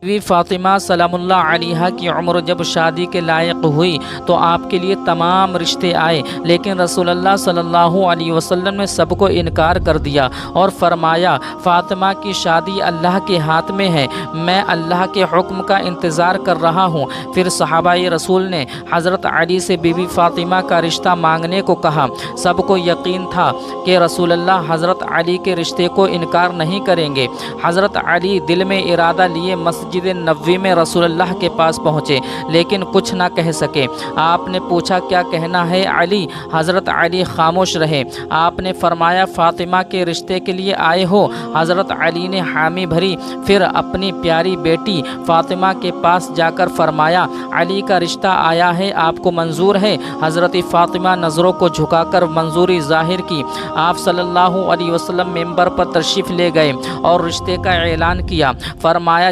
بیوی فاطمہ سلام اللہ علیہا کی عمر جب شادی کے لائق ہوئی تو آپ کے لیے تمام رشتے آئے، لیکن رسول اللہ صلی اللہ علیہ وسلم نے سب کو انکار کر دیا اور فرمایا فاطمہ کی شادی اللہ کے ہاتھ میں ہے، میں اللہ کے حکم کا انتظار کر رہا ہوں۔ پھر صحابہ رسول نے حضرت علی سے بی بی فاطمہ کا رشتہ مانگنے کو کہا۔ سب کو یقین تھا کہ رسول اللہ حضرت علی کے رشتے کو انکار نہیں کریں گے۔ حضرت علی دل میں ارادہ لیے مسجد نبوی میں رسول اللہ کے پاس پہنچے، لیکن کچھ نہ کہہ سکے۔ آپ نے پوچھا کیا کہنا ہے علی؟ حضرت علی خاموش رہے۔ آپ نے فرمایا فاطمہ کے رشتے کے لیے آئے ہو؟ حضرت علی نے حامی بھری، پھر اپنی پیاری بیٹی فاطمہ کے پاس جا کر فرمایا علی کا رشتہ آیا ہے، آپ کو منظور ہے؟ حضرت فاطمہ نظروں کو جھکا کر منظوری ظاہر کی۔ آپ صلی اللہ علیہ وسلم ممبر پر تشریف لے گئے اور رشتے کا اعلان کیا۔ فرمایا